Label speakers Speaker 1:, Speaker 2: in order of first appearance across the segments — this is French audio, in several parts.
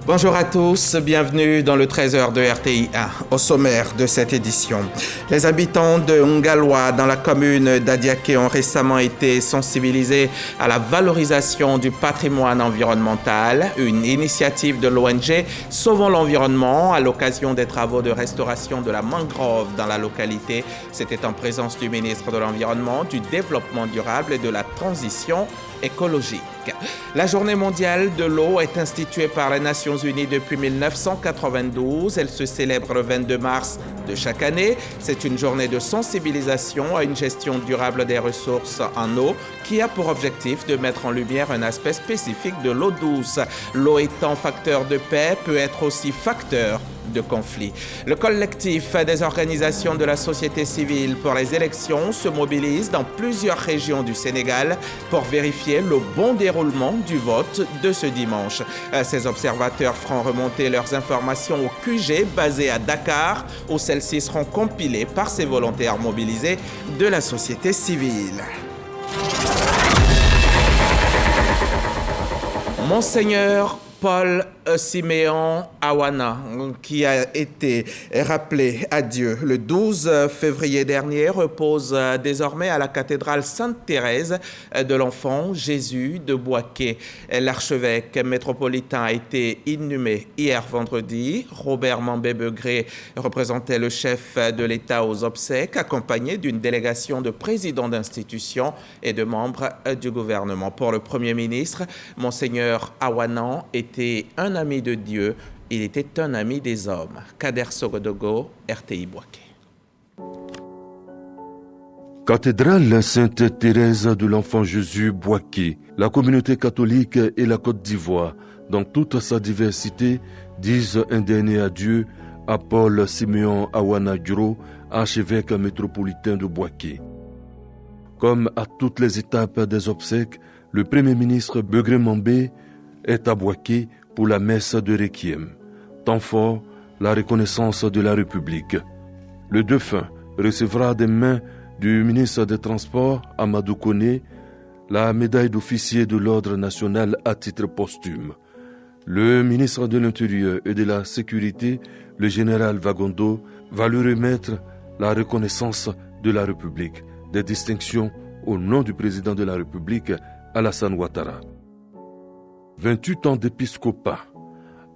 Speaker 1: Bonjour à tous, bienvenue dans le 13h de RTI1. Au sommaire de cette édition, les habitants de Ngaloa dans la commune d'Adiaké ont récemment été sensibilisés à la valorisation du patrimoine environnemental, une initiative de l'ONG Sauvons l'environnement à l'occasion des travaux de restauration de la mangrove dans la localité. C'était en présence du ministre de l'Environnement, du Développement durable et de la Transition écologique. La Journée mondiale de l'eau est instituée par les Nations Unies depuis 1992. Elle se célèbre le 22 mars de chaque année. C'est une journée de sensibilisation à une gestion durable des ressources en eau qui a pour objectif de mettre en lumière un aspect spécifique de l'eau douce. L'eau étant facteur de paix peut être aussi facteur de conflit. Le collectif des organisations de la société civile pour les élections se mobilise dans plusieurs régions du Sénégal pour vérifier le bon déroulement du vote de ce dimanche. Ces observateurs feront remonter leurs informations au QG basé à Dakar, où celles-ci seront compilées par ces volontaires mobilisés de la société civile. Monseigneur Paul Siméon Awana, qui a été rappelé à Dieu le 12 février dernier, repose désormais à la cathédrale Sainte-Thérèse de l'Enfant Jésus de Bouaké. L'archevêque métropolitain a été inhumé hier vendredi. Robert Mambé-Begré représentait le chef de l'État aux obsèques, accompagné d'une délégation de présidents d'institutions et de membres du gouvernement. Pour le Premier ministre, Monseigneur Awana était un ami de Dieu, il était un ami des hommes. Kader Sogodogo, RTI Bouaké.
Speaker 2: Cathédrale Sainte-Thérèse de l'Enfant Jésus Bouaké, la communauté catholique et la Côte d'Ivoire, dans toute sa diversité, disent un dernier adieu à Paul Siméon Awana Djuro, archevêque métropolitain de Bouaké. Comme à toutes les étapes des obsèques, le Premier ministre Begré Mambé est à Bouaké pour la messe de Requiem. Temps fort, la reconnaissance de la République. Le défunt recevra des mains du ministre des Transports, Amadou Koné, la médaille d'officier de l'Ordre national à titre posthume. Le ministre de l'Intérieur et de la Sécurité, le général Vagondo, va lui remettre la reconnaissance de la République, des distinctions au nom du président de la République, Alassane Ouattara. 28 ans d'épiscopat,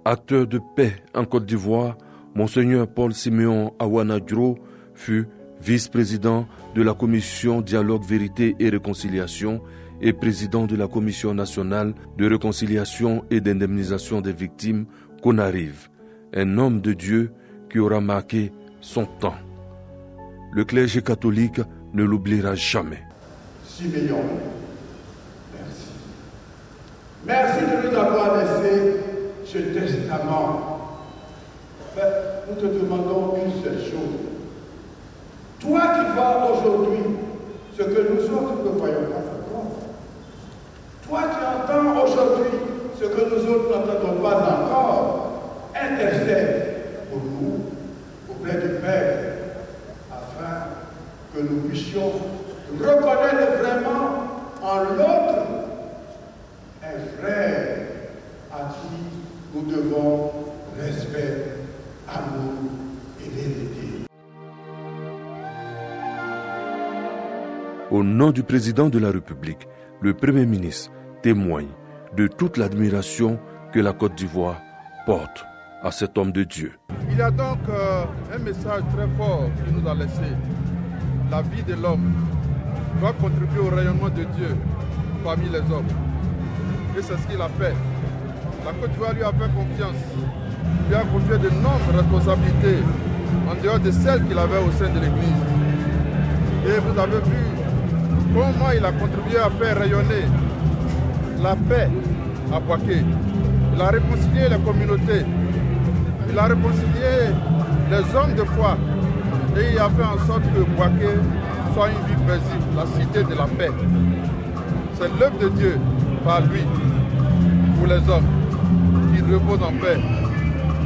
Speaker 2: acteur de paix en Côte d'Ivoire, Monseigneur Paul Siméon Awana Djuro fut vice-président de la commission Dialogue, Vérité et Réconciliation et président de la commission nationale de réconciliation et d'indemnisation des victimes Conarive, un homme de Dieu qui aura marqué son temps. Le clergé catholique ne l'oubliera jamais.
Speaker 3: Siméon, merci de nous avoir laissé ce testament. Mais nous te demandons une seule chose. Toi qui vois aujourd'hui ce que nous autres ne voyons pas encore, toi qui entends aujourd'hui ce que nous autres n'entendons pas encore, intercède pour nous auprès du Père, afin que nous puissions reconnaître vraiment en l'autre un frère à qui nous devons respect, amour et vérité.
Speaker 2: Au nom du président de la République, le Premier ministre témoigne de toute l'admiration que la Côte d'Ivoire porte à cet homme de Dieu.
Speaker 4: Il y a donc un message très fort qu'il nous a laissé. La vie de l'homme doit contribuer au rayonnement de Dieu parmi les hommes. Et c'est ce qu'il a fait. La Côte d'Ivoire lui a fait confiance. Lui a confié d'énormes responsabilités en dehors de celles qu'il avait au sein de l'Église. Et vous avez vu comment il a contribué à faire rayonner la paix à Bouaké. Il a réconcilié les communautés. Il a réconcilié les hommes de foi. Et il a fait en sorte que Bouaké soit une ville paisible, la cité de la paix. C'est l'œuvre de Dieu par lui, pour les hommes qui reposent en paix.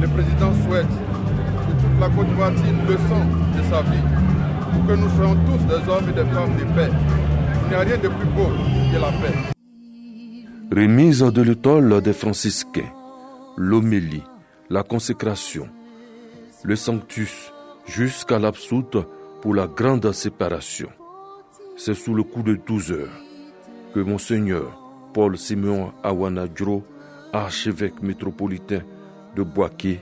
Speaker 4: Le président souhaite que toute la Côte d'Ivoire tire une leçon de sa vie, pour que nous soyons tous des hommes et des femmes de paix. Il n'y a rien de plus beau que la paix.
Speaker 2: Remise de l'étole des franciscains. l'homélie, la consécration, le sanctus, jusqu'à l'absoute pour la grande séparation. C'est sous le coup de 12 heures que Monseigneur Paul Simeon Awanadjo, archevêque métropolitain de Bouaké,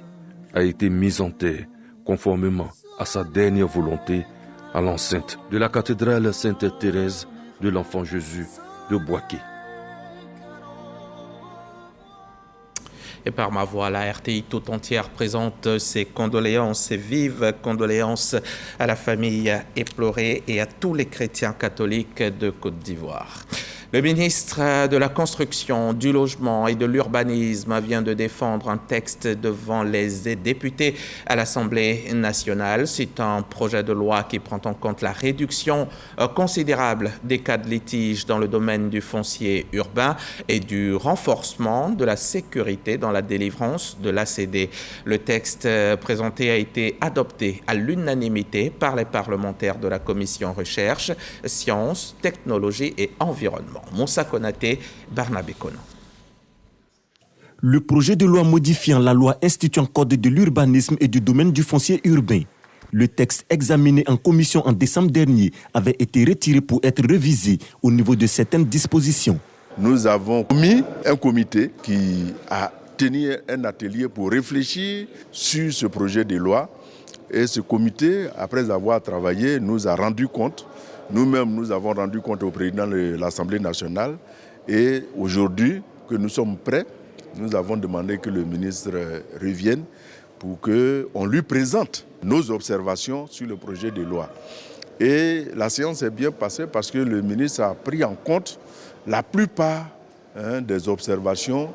Speaker 2: a été mis en terre conformément à sa dernière volonté à l'enceinte de la cathédrale Sainte-Thérèse de l'Enfant Jésus de Bouaké.
Speaker 1: Et par ma voix, la RTI tout entière présente ses condoléances, ses vives condoléances à la famille éplorée et à tous les chrétiens catholiques de Côte d'Ivoire. Le ministre de la Construction, du Logement et de l'Urbanisme vient de défendre un texte devant les députés à l'Assemblée nationale. C'est un projet de loi qui prend en compte la réduction considérable des cas de litige dans le domaine du foncier urbain et du renforcement de la sécurité dans la délivrance de l'ACD. Le texte présenté a été adopté à l'unanimité par les parlementaires de la Commission Recherche, Sciences, Technologie et Environnement. Moussa Konaté, Barnabé Kono.
Speaker 5: Le projet de loi modifiant la loi instituant code de l'urbanisme et du domaine du foncier urbain. Le texte examiné en commission en décembre dernier avait été retiré pour être révisé au niveau de certaines dispositions.
Speaker 6: Nous avons mis un comité qui a tenu un atelier pour réfléchir sur ce projet de loi. Et ce comité, après avoir travaillé, nous a rendu compte. Nous-mêmes, nous avons rendu compte au président de l'Assemblée nationale et aujourd'hui que nous sommes prêts, nous avons demandé que le ministre revienne pour qu'on lui présente nos observations sur le projet de loi. Et la séance est bien passée parce que le ministre a pris en compte la plupart des observations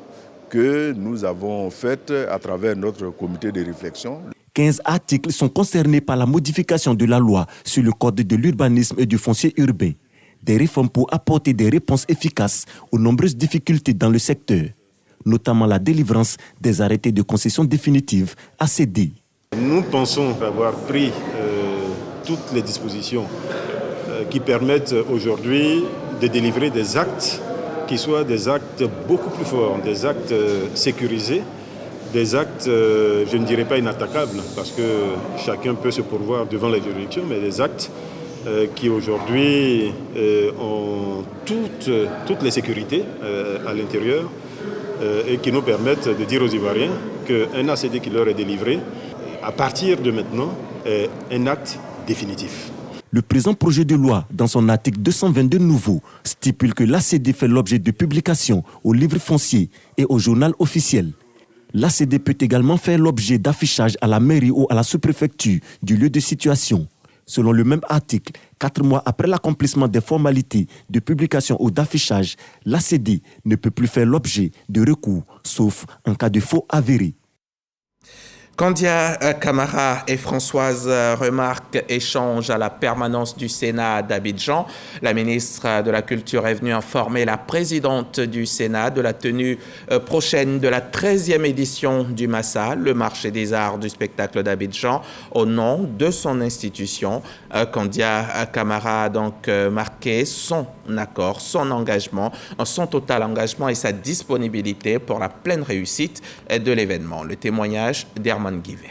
Speaker 6: que nous avons faites à travers notre comité de réflexion.
Speaker 5: 15 articles sont concernés par la modification de la loi sur le code de l'urbanisme et du foncier urbain. Des réformes pour apporter des réponses efficaces aux nombreuses difficultés dans le secteur, notamment la délivrance des arrêtés de concession définitive ACD.
Speaker 7: Nous pensons avoir pris toutes les dispositions qui permettent aujourd'hui de délivrer des actes qui soient des actes beaucoup plus forts, des actes sécurisés, des actes, je ne dirais pas inattaquables, parce que chacun peut se pourvoir devant la juridiction, mais des actes qui aujourd'hui ont toutes les sécurités à l'intérieur et qui nous permettent de dire aux Ivoiriens qu'un ACD qui leur est délivré, à partir de maintenant, est un acte définitif.
Speaker 5: Le présent projet de loi, dans son article 222 nouveau, stipule que l'ACD fait l'objet de publication au livre foncier et au journal officiel. L'ACD peut également faire l'objet d'affichage à la mairie ou à la sous-préfecture du lieu de situation. Selon le même article, 4 mois après l'accomplissement des formalités de publication ou d'affichage, l'ACD ne peut plus faire l'objet de recours, sauf en cas de faux avéré.
Speaker 1: Kandia Camara et Françoise Remarque échangent à la permanence du Sénat d'Abidjan. La ministre de la Culture est venue informer la présidente du Sénat de la tenue prochaine de la 13e édition du Massa, le marché des arts du spectacle d'Abidjan, au nom de son institution. Kandia Camara a donc marqué son accord, son engagement, son total engagement et sa disponibilité pour la pleine réussite de l'événement. Le témoignage d'Herman Guivet.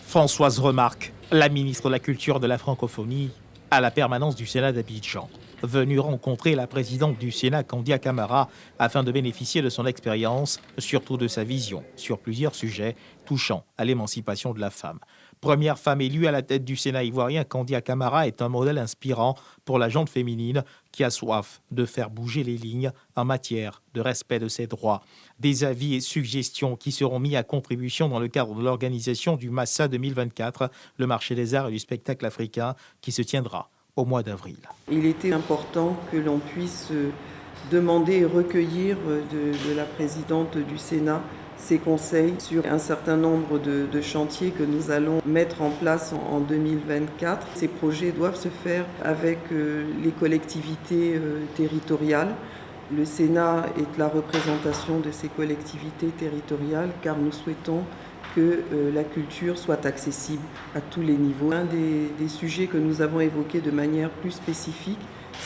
Speaker 8: Françoise Remarque, la ministre de la Culture de la Francophonie, à la permanence du Sénat d'Abidjan, venue rencontrer la présidente du Sénat, Kandia Camara, afin de bénéficier de son expérience, surtout de sa vision, sur plusieurs sujets touchant à l'émancipation de la femme. Première femme élue à la tête du Sénat ivoirien, Kandia Camara est un modèle inspirant pour la gente féminine qui a soif de faire bouger les lignes en matière de respect de ses droits. Des avis et suggestions qui seront mis à contribution dans le cadre de l'organisation du Massa 2024, le marché des arts et du spectacle africain, qui se tiendra au mois d'avril.
Speaker 9: Il était important que l'on puisse demander et recueillir de la présidente du Sénat ses conseils sur un certain nombre de chantiers que nous allons mettre en place en 2024. Ces projets doivent se faire avec les collectivités territoriales. Le Sénat est la représentation de ces collectivités territoriales car nous souhaitons que la culture soit accessible à tous les niveaux. Un des sujets que nous avons évoqués de manière plus spécifique,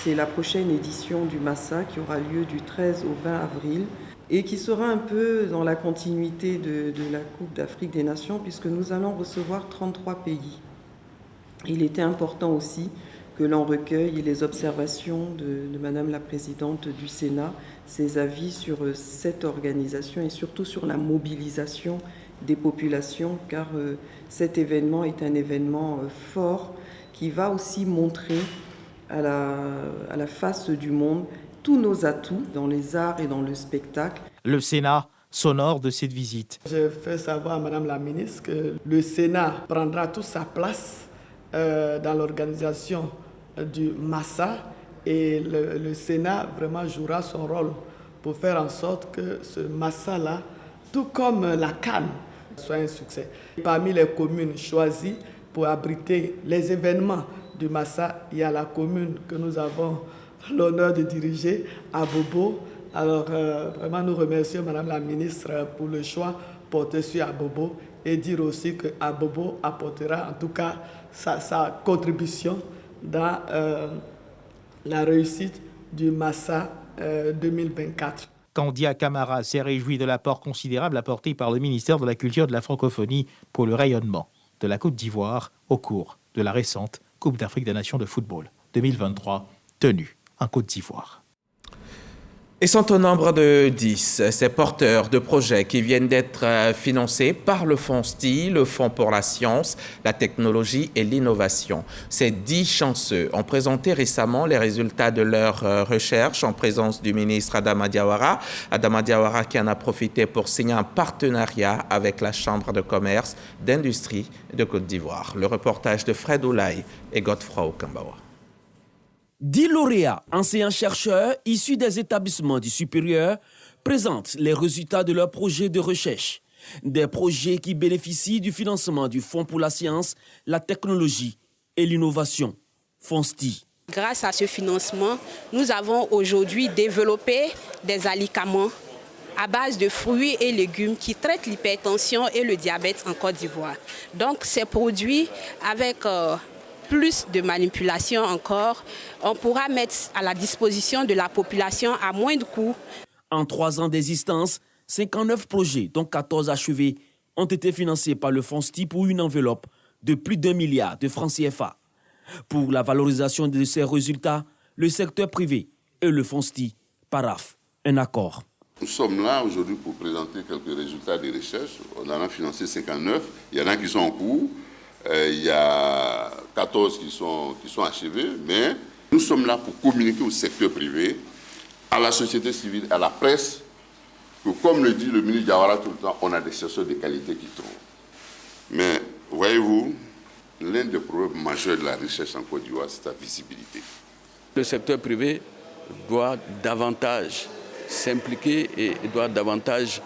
Speaker 9: c'est la prochaine édition du Massa qui aura lieu du 13 au 20 avril et qui sera un peu dans la continuité de la Coupe d'Afrique des Nations, puisque nous allons recevoir 33 pays. Il était important aussi que l'on recueille les observations de Madame la Présidente du Sénat, ses avis sur cette organisation et surtout sur la mobilisation des populations, car cet événement est un événement fort qui va aussi montrer à la face du monde tous nos atouts dans les arts et dans le spectacle.
Speaker 8: Le Sénat s'honore de cette visite.
Speaker 10: Je fais savoir à Madame la Ministre que le Sénat prendra toute sa place dans l'organisation du Massa et le Sénat vraiment jouera son rôle pour faire en sorte que ce Massa-là, tout comme la CAN, soit un succès. Parmi les communes choisies pour abriter les événements du Massa, il y a la commune que nous avons l'honneur de diriger, Abobo. Alors vraiment nous remercions Madame la Ministre pour le choix porté sur Abobo et dire aussi que Abobo apportera en tout cas sa contribution dans la réussite du Massa 2024.
Speaker 8: Kandia Camara s'est réjoui de l'apport considérable apporté par le ministère de la Culture et de la Francophonie pour le rayonnement de la Côte d'Ivoire au cours de la récente Coupe d'Afrique des Nations de football 2023 tenue en Côte d'Ivoire.
Speaker 1: Ils sont au nombre de 10, ces porteurs de projets qui viennent d'être financés par le FONSTI, le Fonds pour la science, la technologie et l'innovation. Ces 10 chanceux ont présenté récemment les résultats de leurs recherches en présence du ministre Adama Diawara. Adama Diawara qui en a profité pour signer un partenariat avec la Chambre de commerce d'industrie de Côte d'Ivoire. Le reportage de Fred Oulaye et Godefroy Okambawa.
Speaker 11: 10 lauréats, enseignants-chercheurs issus des établissements du supérieur présentent les résultats de leurs projets de recherche. Des projets qui bénéficient du financement du Fonds pour la science, la technologie et l'innovation, FONSTI.
Speaker 12: Grâce à ce financement, nous avons aujourd'hui développé des alicaments à base de fruits et légumes qui traitent l'hypertension et le diabète en Côte d'Ivoire. Donc ces produits avec plus de manipulation encore, on pourra mettre à la disposition de la population à moindre coût.
Speaker 11: En 3 ans d'existence, 59 projets, dont 14 achevés, ont été financés par le FONSTI pour une enveloppe de plus d'1 milliard de francs CFA. Pour la valorisation de ces résultats, le secteur privé et le FONSTI paraphent un accord.
Speaker 13: Nous sommes là aujourd'hui pour présenter quelques résultats des recherches. On en a financé 59, il y en a qui sont en cours. Il y a 14 qui sont achevés, mais nous sommes là pour communiquer au secteur privé, à la société civile, à la presse, que comme le dit le ministre Diawara tout le temps, on a des chercheurs de qualité qui trouvent. Mais voyez-vous, l'un des problèmes majeurs de la recherche en Côte d'Ivoire, c'est sa visibilité.
Speaker 14: Le secteur privé doit davantage s'impliquer et doit davantage,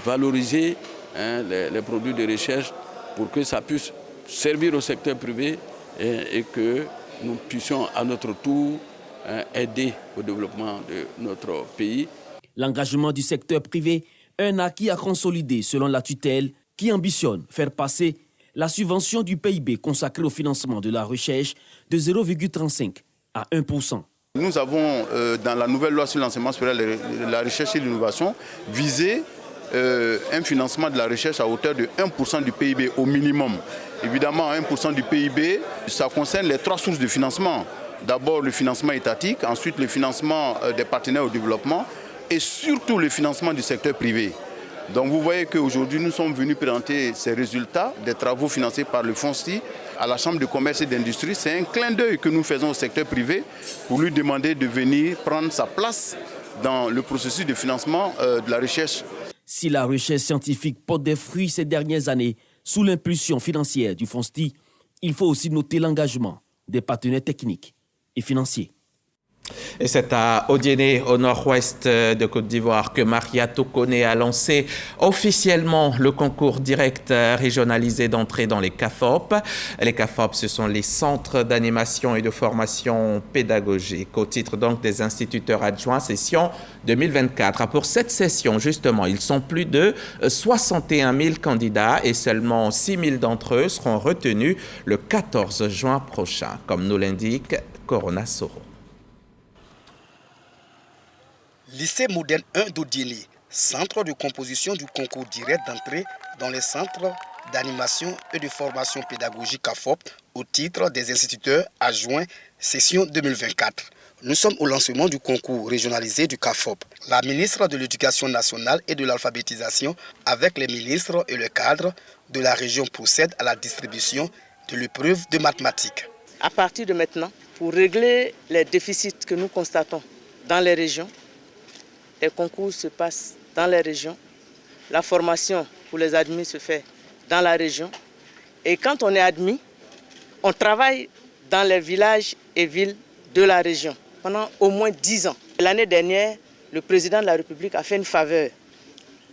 Speaker 14: valoriser les produits de recherche pour que ça puisse servir au secteur privé et que nous puissions à notre tour aider au développement de notre pays.
Speaker 11: L'engagement du secteur privé, un acquis à consolider selon la tutelle qui ambitionne faire passer la subvention du PIB consacrée au financement de la recherche de 0,35 à 1%.
Speaker 15: Nous avons, dans la nouvelle loi sur l'enseignement supérieur, la recherche et l'innovation, visé un financement de la recherche à hauteur de 1% du PIB au minimum. Évidemment, 1% du PIB, ça concerne les 3 sources de financement. D'abord le financement étatique, ensuite le financement des partenaires au développement et surtout le financement du secteur privé. Donc vous voyez qu'aujourd'hui nous sommes venus présenter ces résultats des travaux financés par le FONSTI à la Chambre de commerce et d'industrie. C'est un clin d'œil que nous faisons au secteur privé pour lui demander de venir prendre sa place dans le processus de financement de la recherche.
Speaker 11: Si la recherche scientifique porte des fruits ces dernières années sous l'impulsion financière du FONSTI, il faut aussi noter l'engagement des partenaires techniques et financiers.
Speaker 1: Et c'est à Odiéné, au nord-ouest de Côte d'Ivoire, que Maria Tokone a lancé officiellement le concours direct régionalisé d'entrée dans les CAFOP. Les CAFOP, ce sont les centres d'animation et de formation pédagogique. Au titre donc des instituteurs adjoints, session 2024. Pour cette session, justement, ils sont plus de 61 000 candidats et seulement 6 000 d'entre eux seront retenus le 14 juin prochain, comme nous l'indique Corona Soro.
Speaker 16: Lycée moderne 1 d'Odiéné, centre de composition du concours direct d'entrée dans les centres d'animation et de formation pédagogique CAFOP au titre des instituteurs adjoints session 2024. Nous sommes au lancement du concours régionalisé du CAFOP. La ministre de l'Éducation nationale et de l'alphabétisation, avec les ministres et le cadre de la région, procède à la distribution de l'épreuve de mathématiques.
Speaker 17: À partir de maintenant, pour régler les déficits que nous constatons dans les régions, les concours se passent dans les régions, la formation pour les admis se fait dans la région. Et quand on est admis, on travaille dans les villages et villes de la région pendant au moins 10 ans. L'année dernière, le président de la République a fait une faveur.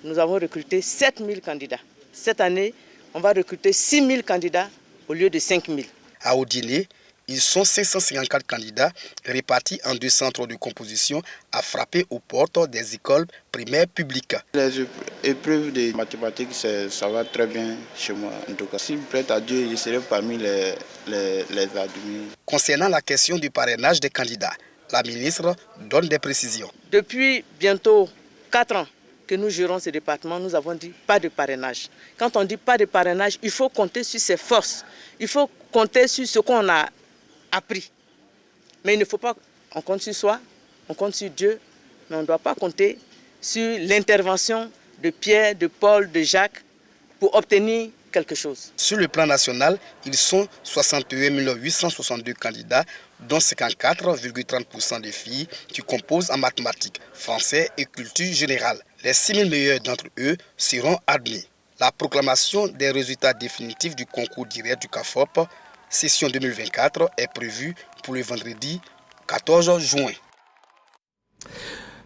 Speaker 17: Nous avons recruté 7000 candidats. Cette année, on va recruter 6000 candidats au lieu de 5000.
Speaker 16: À Odiéné, ils sont 554 candidats répartis en 2 centres de composition à frapper aux portes des écoles primaires publiques.
Speaker 18: Les épreuves de mathématiques, ça va très bien chez moi en tout cas. Si je prête à Dieu, je serai parmi les admis.
Speaker 16: Concernant la question du parrainage des candidats, la ministre donne des précisions.
Speaker 17: Depuis bientôt 4 ans que nous gérons ce département, nous avons dit pas de parrainage. Quand on dit pas de parrainage, il faut compter sur ses forces. Il faut compter sur ce qu'on a appris. Mais il ne faut pas, on compte sur soi, on compte sur Dieu, mais on ne doit pas compter sur l'intervention de Pierre, de Paul, de Jacques pour obtenir quelque chose.
Speaker 16: Sur le plan national, ils sont 61 862 candidats, dont 54,30% des filles qui composent en mathématiques, français et culture générale. Les 6000 meilleurs d'entre eux seront admis. La proclamation des résultats définitifs du concours direct du CAFOP session 2024 est prévue pour le vendredi 14 juin.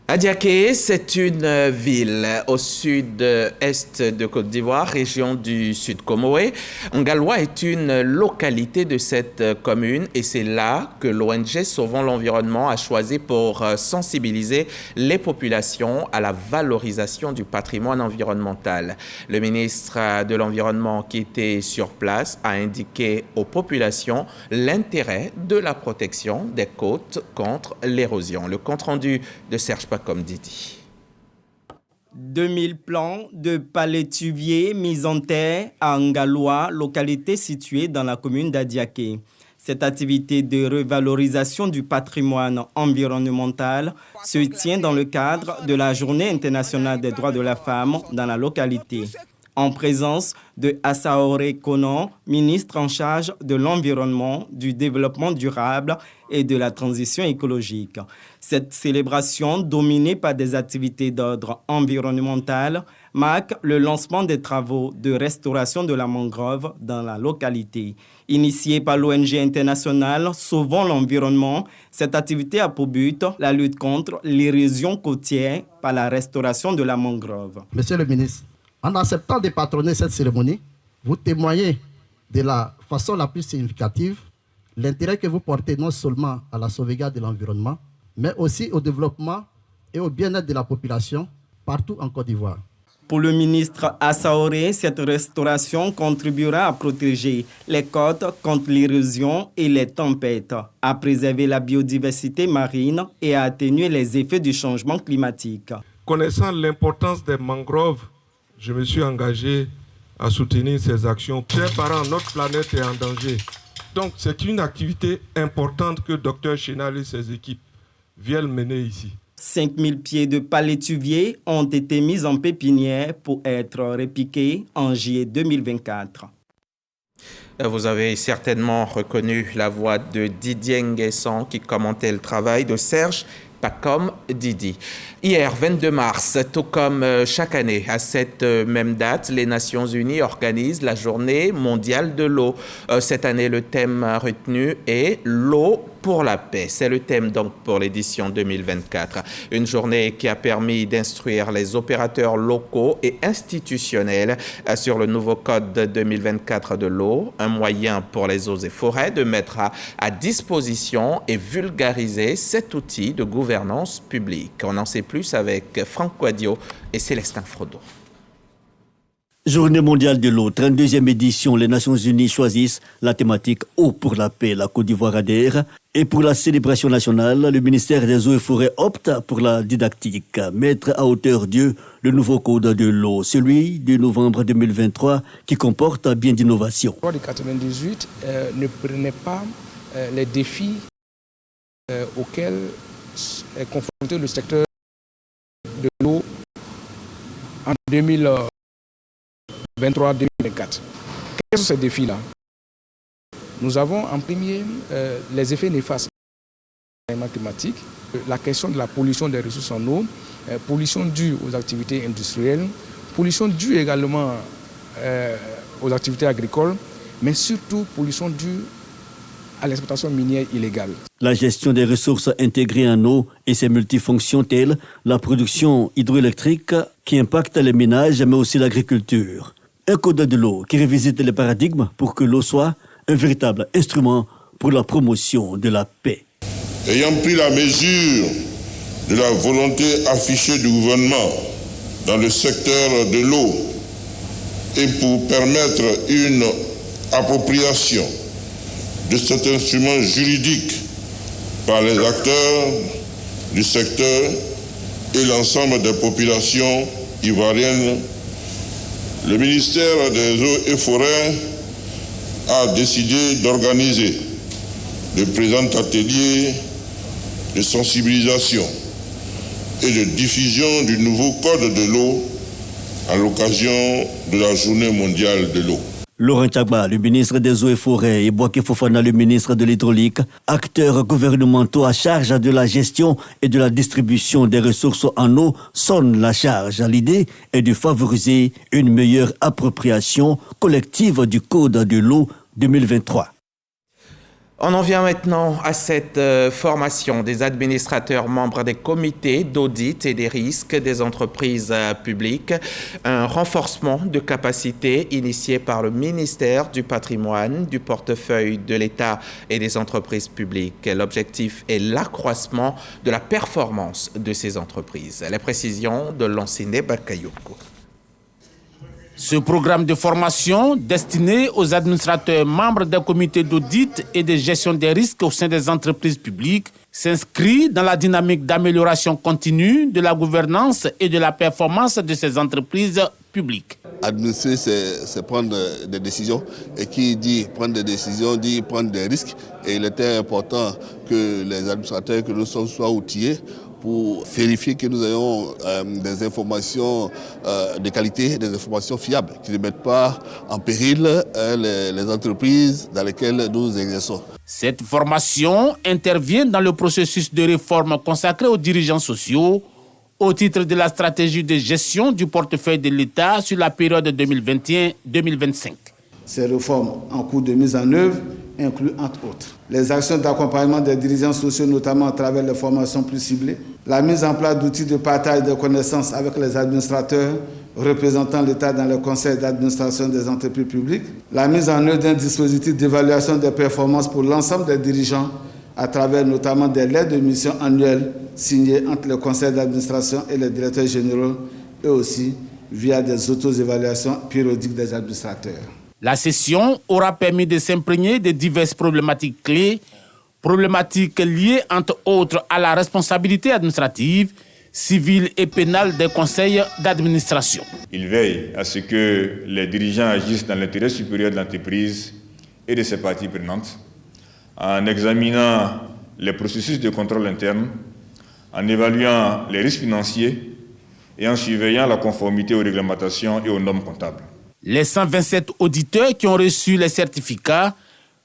Speaker 1: Adiaké, c'est une ville au sud-est de Côte d'Ivoire, région du Sud Comoé. Ngaloua est une localité de cette commune et c'est là que l'ONG Sauvons l'Environnement a choisi pour sensibiliser les populations à la valorisation du patrimoine environnemental. Le ministre de l'Environnement qui était sur place a indiqué aux populations l'intérêt de la protection des côtes contre l'érosion. Le compte-rendu de Serge comme Didi.
Speaker 19: 2000 plants de palétuviers mis en terre à Ngaloua, localité située dans la commune d'Adiaké. Cette activité de revalorisation du patrimoine environnemental se tient dans le cadre de la Journée internationale des droits de la femme dans la localité. En présence de Assaoré Konon, ministre en charge de l'environnement, du développement durable et de la transition écologique. Cette célébration, dominée par des activités d'ordre environnemental, marque le lancement des travaux de restauration de la mangrove dans la localité. Initiée par l'ONG internationale Sauvons l'Environnement, cette activité a pour but la lutte contre l'érosion côtière par la restauration de la mangrove.
Speaker 20: Monsieur le ministre, en acceptant de patronner cette cérémonie, vous témoignez de la façon la plus significative l'intérêt que vous portez non seulement à la sauvegarde de l'environnement, mais aussi au développement et au bien-être de la population partout en Côte d'Ivoire.
Speaker 19: Pour le ministre Assaoré, cette restauration contribuera à protéger les côtes contre l'érosion et les tempêtes, à préserver la biodiversité marine et à atténuer les effets du changement climatique.
Speaker 21: Connaissant l'importance des mangroves, je me suis engagé à soutenir ces actions. Chers parents, notre planète est en danger. Donc c'est une activité importante que Dr Chenal et ses équipes viennent mener ici.
Speaker 19: 5000 pieds de palétuviers ont été mis en pépinière pour être repiqués en juillet 2024.
Speaker 1: Vous avez certainement reconnu la voix de Didier Nguesson qui commentait le travail de Serge Pacom Didi. Hier, 22 mars, tout comme chaque année, à cette même date, les Nations Unies organisent la Journée mondiale de l'eau. Cette année, le thème retenu est « L'eau pour la paix ». C'est le thème donc pour l'édition 2024. Une journée qui a permis d'instruire les opérateurs locaux et institutionnels sur le nouveau code 2024 de l'eau, un moyen pour les eaux et forêts de mettre à disposition et vulgariser cet outil de gouvernance publique. On en sait plus avec Franck Quadio et Célestin Frodo.
Speaker 3: Journée mondiale de l'eau, 32e édition, les Nations Unies choisissent la thématique Eau pour la paix. La Côte d'Ivoire adhère. Et pour la célébration nationale, le ministère des Eaux et Forêts opte pour la didactique. Mettre à hauteur d'yeux le nouveau code de l'eau, celui de novembre 2023, qui comporte bien d'innovations.
Speaker 22: Le code de 98 ne prenait pas les défis auxquels est confronté le secteur de l'eau en 2023-2024. Quels sont ces défis-là? Nous avons en premier les effets néfastes climatiques, la question de la pollution des ressources en eau, pollution due aux activités industrielles, pollution due également aux activités agricoles, mais surtout pollution due à l'exploitation minière illégale.
Speaker 3: La gestion des ressources intégrées en eau et ses multifonctions telles la production hydroélectrique qui impacte les ménages mais aussi l'agriculture. Un code de l'eau qui revisite les paradigmes pour que l'eau soit un véritable instrument pour la promotion de la paix.
Speaker 23: Ayant pris la mesure de la volonté affichée du gouvernement dans le secteur de l'eau et pour permettre une appropriation de cet instrument juridique par les acteurs du secteur et l'ensemble des populations ivoiriennes, le ministère des Eaux et Forêts a décidé d'organiser le présent atelier de sensibilisation et de diffusion du nouveau code de l'eau à l'occasion de la Journée mondiale de l'eau.
Speaker 3: Laurent Gbagba, le ministre des Eaux et Forêts, et Bouaké Fofana, le ministre de l'Hydraulique, acteurs gouvernementaux à charge de la gestion et de la distribution des ressources en eau, sonnent la charge. L'idée est de favoriser une meilleure appropriation collective du Code de l'eau 2023.
Speaker 1: On en vient maintenant à cette formation des administrateurs membres des comités d'audit et des risques des entreprises publiques, un renforcement de capacité initié par le ministère du patrimoine, du portefeuille de l'État et des entreprises publiques. L'objectif est l'accroissement de la performance de ces entreprises. Les précisions de Lanciné Bakayoko.
Speaker 24: Ce programme de formation destiné aux administrateurs membres des comités d'audit et de gestion des risques au sein des entreprises publiques s'inscrit dans la dynamique d'amélioration continue de la gouvernance et de la performance de ces entreprises publiques.
Speaker 25: Administrer, c'est prendre des décisions, et qui dit prendre des décisions dit prendre des risques, et il était important que les administrateurs que nous sommes soient outillés pour vérifier que nous ayons des informations de qualité, des informations fiables, qui ne mettent pas en péril les entreprises dans lesquelles nous exerçons.
Speaker 24: Cette formation intervient dans le processus de réforme consacré aux dirigeants sociaux au titre de la stratégie de gestion du portefeuille de l'État sur la période 2021-2025.
Speaker 26: Ces réformes en cours de mise en œuvre incluent entre autres les actions d'accompagnement des dirigeants sociaux, notamment à travers les formations plus ciblées, la mise en place d'outils de partage de connaissances avec les administrateurs représentant l'État dans le conseil d'administration des entreprises publiques, la mise en œuvre d'un dispositif d'évaluation des performances pour l'ensemble des dirigeants à travers notamment des lettres de mission annuelles signées entre le conseil d'administration et les directeurs généraux et aussi via des auto-évaluations périodiques des administrateurs.
Speaker 24: La session aura permis de s'imprégner de diverses problématiques clés, problématiques liées entre autres à la responsabilité administrative, civile et pénale des conseils d'administration.
Speaker 27: Il veille à ce que les dirigeants agissent dans l'intérêt supérieur de l'entreprise et de ses parties prenantes, en examinant les processus de contrôle interne, en évaluant les risques financiers et en surveillant la conformité aux réglementations et aux normes comptables.
Speaker 24: Les 127 auditeurs qui ont reçu les certificats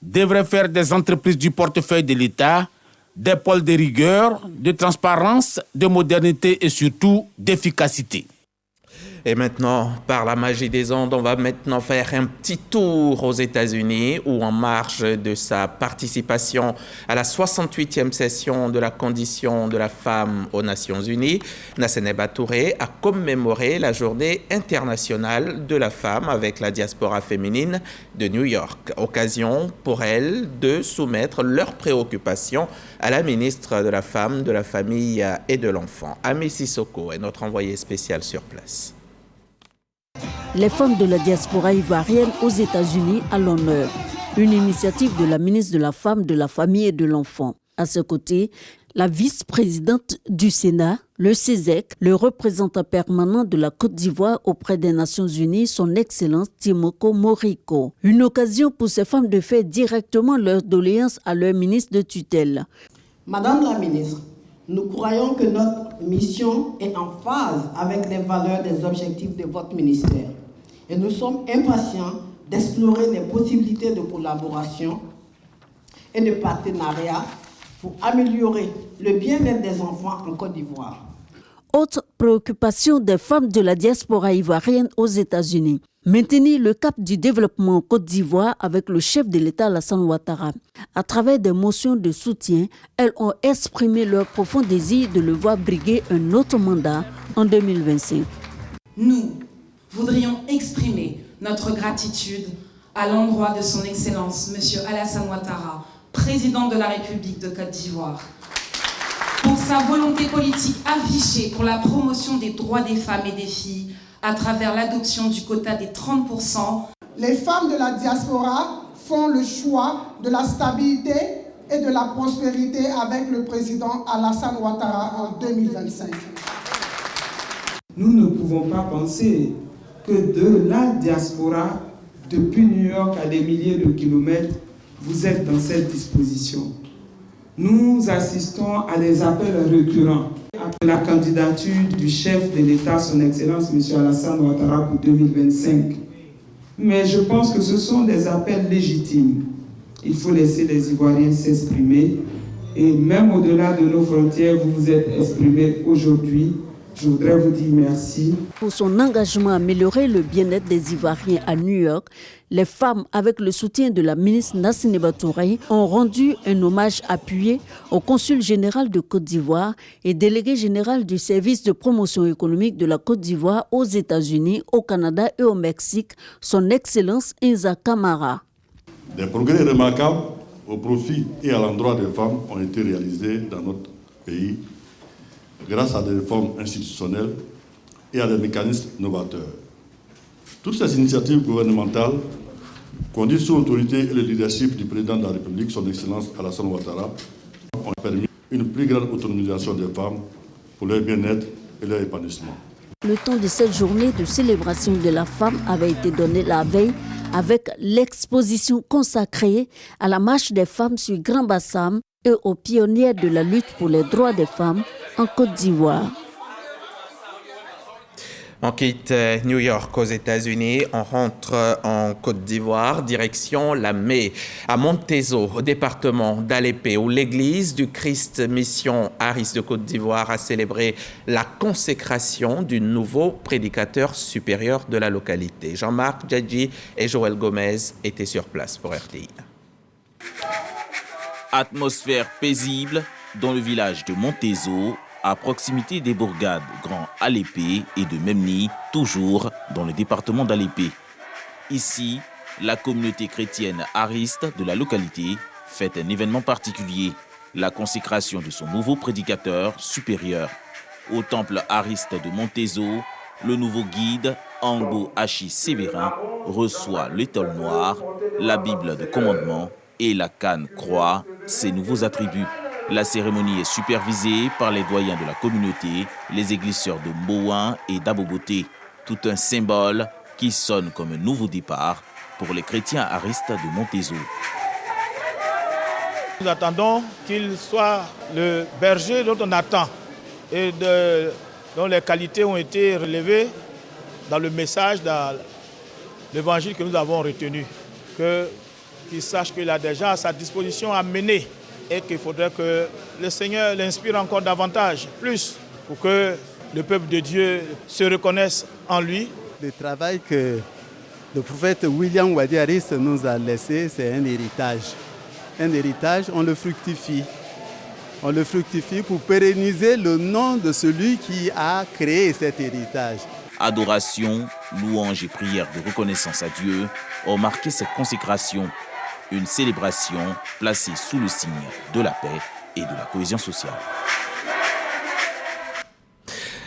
Speaker 24: devraient faire des entreprises du portefeuille de l'État des pôles de rigueur, de transparence, de modernité et surtout d'efficacité.
Speaker 1: Et maintenant, par la magie des ondes, on va maintenant faire un petit tour aux États-Unis où, en marge de sa participation à la 68e session de la condition de la femme aux Nations Unies, Nasseneba Touré a commémoré la journée internationale de la femme avec la diaspora féminine de New York. Occasion pour elle de soumettre leurs préoccupations à la ministre de la Femme, de la Famille et de l'Enfant. Ami Sissoko est notre envoyé spécial sur place.
Speaker 2: les femmes de la diaspora ivoirienne aux États-Unis à l'honneur. Une initiative de la ministre de la Femme, de la Famille et de l'Enfant. À ce côté, la vice-présidente du Sénat, le CESEC, le représentant permanent de la Côte d'Ivoire auprès des Nations Unies, son Excellence Timoko Moriko. Une occasion pour ces femmes de faire directement leurs doléances à leur ministre de tutelle.
Speaker 4: Madame la ministre, nous croyons que notre mission est en phase avec les valeurs des objectifs de votre ministère. Et nous sommes impatients d'explorer les possibilités de collaboration et de partenariat pour améliorer le bien-être des enfants en Côte d'Ivoire.
Speaker 2: Autre préoccupation des femmes de la diaspora ivoirienne aux États-Unis. Maintenir le cap du développement en Côte d'Ivoire avec le chef de l'État Alassane Ouattara. À travers des motions de soutien, elles ont exprimé leur profond désir de le voir briguer un autre mandat en 2025.
Speaker 5: Nous voudrions exprimer notre gratitude à l'endroit de son Excellence, M. Alassane Ouattara, président de la République de Côte d'Ivoire, pour sa volonté politique affichée pour la promotion des droits des femmes et des filles à travers l'adoption du quota des 30%.
Speaker 4: Les femmes de la diaspora font le choix de la stabilité et de la prospérité avec le président Alassane Ouattara en 2025.
Speaker 6: Nous ne pouvons pas penser que de la diaspora, depuis New York à des milliers de kilomètres, vous êtes dans cette disposition. Nous assistons à des appels récurrents après la candidature du chef de l'État, son Excellence M. Alassane Ouattara pour 2025. Mais je pense que ce sont des appels légitimes. Il faut laisser les Ivoiriens s'exprimer. Et même au-delà de nos frontières, vous vous êtes exprimés aujourd'hui. Je voudrais vous dire merci.
Speaker 2: Pour son engagement à améliorer le bien-être des Ivoiriens à New York, les femmes, avec le soutien de la ministre Nassine Batouré, ont rendu un hommage appuyé au consul général de Côte d'Ivoire et délégué général du service de promotion économique de la Côte d'Ivoire aux États-Unis, au Canada et au Mexique, son Excellence Inza Camara.
Speaker 7: Des progrès remarquables au profit et à l'endroit des femmes ont été réalisés dans notre pays grâce à des réformes institutionnelles et à des mécanismes novateurs. Toutes ces initiatives gouvernementales, conduites sous l'autorité et le leadership du président de la République, son Excellence Alassane Ouattara, ont permis une plus grande autonomisation des femmes pour leur bien-être et leur épanouissement.
Speaker 2: Le temps de cette journée de célébration de la femme avait été donné la veille avec l'exposition consacrée à la marche des femmes sur Grand Bassam et aux pionnières de la lutte pour les droits des femmes en Côte d'Ivoire.
Speaker 1: On quitte New York aux États-Unis, on rentre en Côte d'Ivoire, direction la Mai, à Montezo, au département d'Alépé, où l'église du Christ Mission Aris de Côte d'Ivoire a célébré la consécration du nouveau prédicateur supérieur de la localité. Jean-Marc Djadji et Joël Gomez étaient sur place pour RTI.
Speaker 9: Atmosphère paisible dans le village de Montezo, à proximité des bourgades Grand Alépé et de Memni, toujours dans le département d'Alépé. Ici, la communauté chrétienne ariste de la localité fête un événement particulier, la consécration de son nouveau prédicateur supérieur. Au temple ariste de Montezo, le nouveau guide, Ango Hachi Sévérin, reçoit l'étole noire, la Bible de commandement et la canne croix, ses nouveaux attributs. La cérémonie est supervisée par les doyens de la communauté, les églises sœurs de Mbouin et d'Aboboté. Tout un symbole qui sonne comme un nouveau départ pour les chrétiens aristes de Montezo.
Speaker 8: Nous attendons qu'il soit le berger dont on attend et dont les qualités ont été relevées dans le message, dans l'évangile que nous avons retenu. Qu'il sache qu'il a déjà à sa disposition à mener et qu'il faudrait que le Seigneur l'inspire encore davantage, plus, pour que le peuple de Dieu se reconnaisse en lui.
Speaker 10: Le travail que le prophète William Wadi Aris nous a laissé, c'est un héritage. Un héritage, on le fructifie. On le fructifie pour pérenniser le nom de celui qui a créé cet héritage.
Speaker 9: Adoration, louange et prière de reconnaissance à Dieu ont marqué cette consécration. Une célébration placée sous le signe de la paix et de la cohésion sociale.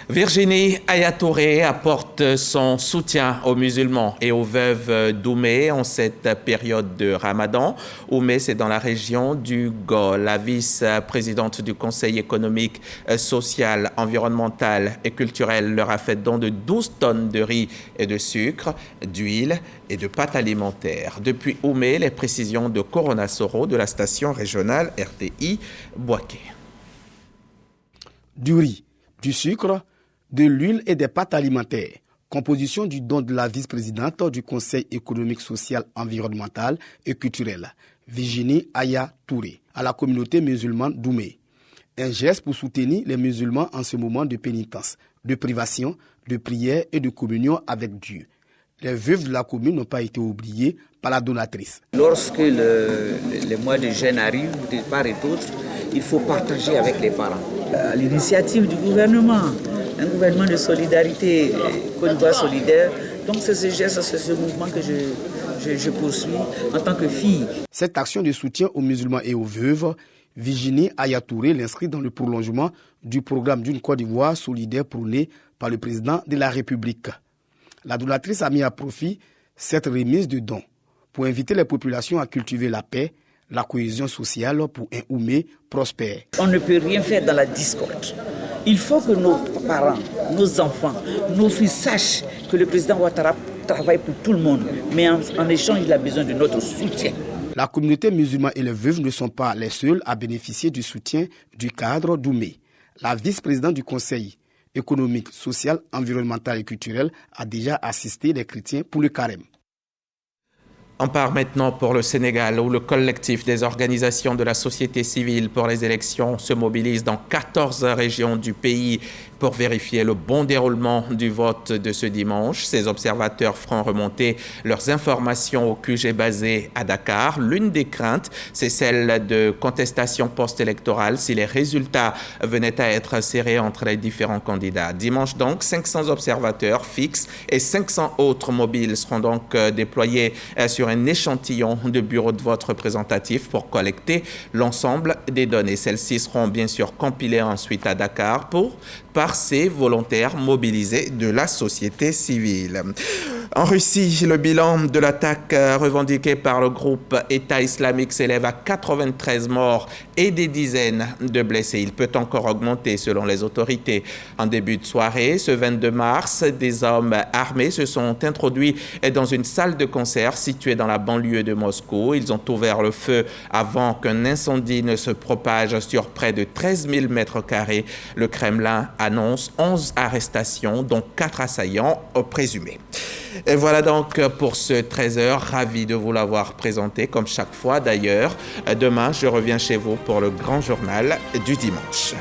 Speaker 1: Virginie Ayatouré apporte son soutien aux musulmans et aux veuves d'Oumé en cette période de Ramadan. Oumé, c'est dans la région du Gol. La vice-présidente du Conseil économique, social, environnemental et culturel leur a fait don de 12 tonnes de riz et de sucre, d'huile et de pâtes alimentaires. Depuis Oumé, les précisions de Corona Soro de la station régionale RTI Boaké.
Speaker 11: Du riz, du sucre, de l'huile et des pâtes alimentaires. Composition du don de la vice-présidente du Conseil économique, social, environnemental et culturel, Virginie Ayatouré, à la communauté musulmane d'Oumé. Un geste pour soutenir les musulmans en ce moment de pénitence, de privation, de prière et de communion avec Dieu. Les veuves de la commune n'ont pas été oubliées par la donatrice.
Speaker 12: Lorsque les mois de jeûne arrivent, de part et d'autre, il faut partager avec les parents. À l'initiative du gouvernement, un gouvernement de solidarité, Côte d'Ivoire solidaire. Donc c'est ce geste, c'est ce mouvement que je poursuis en tant que fille.
Speaker 11: Cette action de soutien aux musulmans et aux veuves, Virginie Ayatouré l'inscrit dans le prolongement du programme d'une Côte d'Ivoire solidaire prôné par le président de la République. La donatrice a mis à profit cette remise de dons pour inviter les populations à cultiver la paix, la cohésion sociale pour un Oumé prospère.
Speaker 12: On ne peut rien faire dans la discorde. Il faut que nos parents, nos enfants, nos fils sachent que le président Ouattara travaille pour tout le monde. Mais en échange, il a besoin de notre soutien.
Speaker 11: La communauté musulmane et les veuves ne sont pas les seuls à bénéficier du soutien du cadre d'Oumé. La vice-présidente du Conseil économique, social, environnemental et culturel a déjà assisté les chrétiens pour le carême.
Speaker 1: On part maintenant pour le Sénégal, où le collectif des organisations de la société civile pour les élections se mobilise dans 14 régions du pays pour vérifier le bon déroulement du vote de ce dimanche. Ces observateurs feront remonter leurs informations au QG basé à Dakar. L'une des craintes, c'est celle de contestation post-électorale si les résultats venaient à être serrés entre les différents candidats. Dimanche donc, 500 observateurs fixes et 500 autres mobiles seront donc déployés sur un échantillon de bureaux de vote représentatifs pour collecter l'ensemble des données. Celles-ci seront bien sûr compilées ensuite à Dakar par ces volontaires mobilisés de la société civile. En Russie, le bilan de l'attaque revendiquée par le groupe État islamique s'élève à 93 morts et des dizaines de blessés. Il peut encore augmenter selon les autorités. En début de soirée, ce 22 mars, des hommes armés se sont introduits dans une salle de concert située dans la banlieue de Moscou. Ils ont ouvert le feu avant qu'un incendie ne se propage sur près de 13 000 mètres carrés. Le Kremlin annonce 11 arrestations, dont 4 assaillants présumés. Et voilà donc pour ce 13h. Ravi de vous l'avoir présenté, comme chaque fois d'ailleurs. Demain, je reviens chez vous pour le grand journal du dimanche.